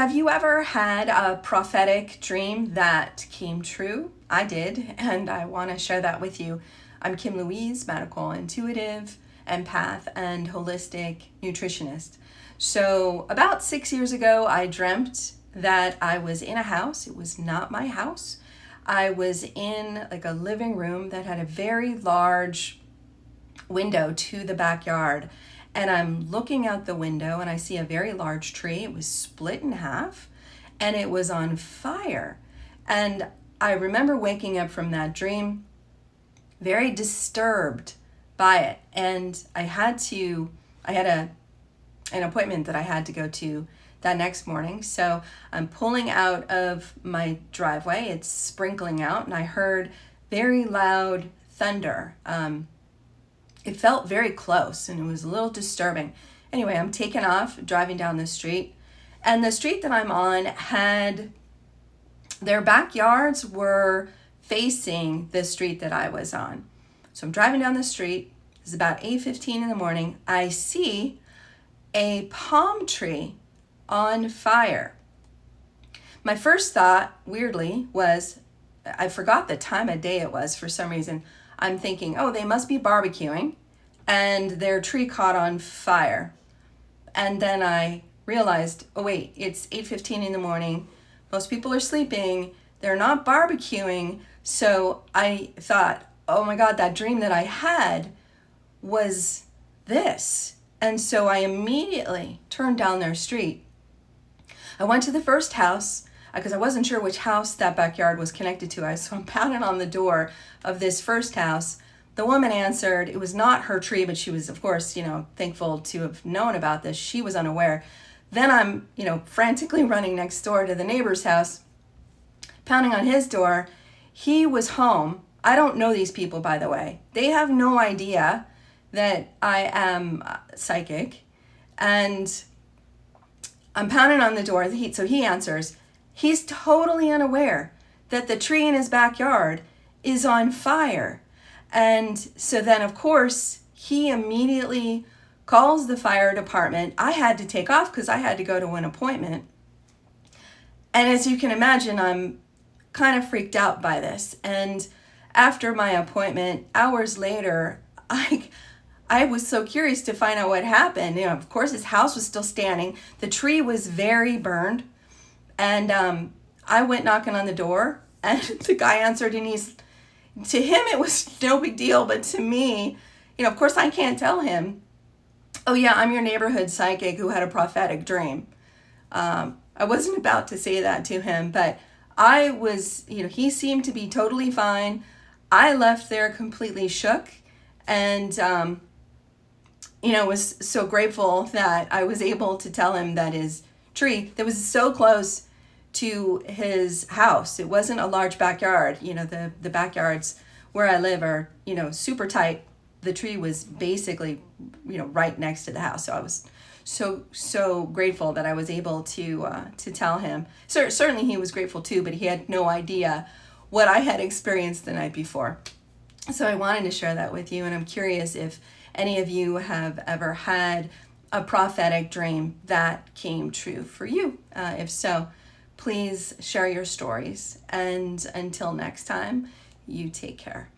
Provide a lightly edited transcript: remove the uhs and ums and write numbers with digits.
Have you ever had a prophetic dream that came true? I did, and I want to share that with you. I'm Kim Louise, medical intuitive, empath, and holistic nutritionist. So about 6 years ago, I dreamt that I was in a house. It was not my house. I was in like a living room that had a very large window to the backyard. And I'm looking out the window and I see a very large tree. It was split in half and it was on fire. And I remember waking up from that dream very disturbed by it. And I had an appointment that I had to go to that next morning. So I'm pulling out of my driveway. It's sprinkling out and I heard very loud thunder. It felt very close and it was a little disturbing. Anyway, I'm taking off, driving down the street. And the street that I'm on their backyards were facing the street that I was on. So I'm driving down the street. It's about 8:15 in the morning. I see a palm tree on fire. My first thought, weirdly, was I forgot the time of day it was for some reason. I'm thinking, oh, they must be barbecuing and their tree caught on fire. And then I realized, oh wait, it's 8:15 in the morning. Most people are sleeping. They're not barbecuing. So I thought, oh my God, that dream that I had was this. And so I immediately turned down their street. I went to the first house because I wasn't sure which house that backyard was connected to. So I'm pounding on the door of this first house. The woman answered. It was not her tree, but she was, of course, thankful to have known about this. She was unaware. Then I'm, frantically running next door to the neighbor's house, pounding on his door. He was home. I don't know these people, by the way. They have no idea that I am psychic. And I'm pounding on the door. So he answers. He's totally unaware that the tree in his backyard is on fire. And so then, of course, he immediately calls the fire department. I had to take off because I had to go to an appointment. And as you can imagine, I'm kind of freaked out by this. And after my appointment, hours later, I was so curious to find out what happened. Of course, his house was still standing. The tree was very burned. And I went knocking on the door and the guy answered and to him, it was no big deal. But to me, of course, I can't tell him, oh yeah, I'm your neighborhood psychic who had a prophetic dream. I wasn't about to say that to him, but I was, he seemed to be totally fine. I left there completely shook and, was so grateful that I was able to tell him that his tree that was so close to his house. It wasn't a large backyard. The backyards where I live are, super tight. The tree was basically, right next to the house. So I was so grateful that I was able to tell him. Certainly he was grateful too, but he had no idea what I had experienced the night before. So I wanted to share that with you, and I'm curious if any of you have ever had a prophetic dream that came true for you. If so, please share your stories. And until next time, you take care.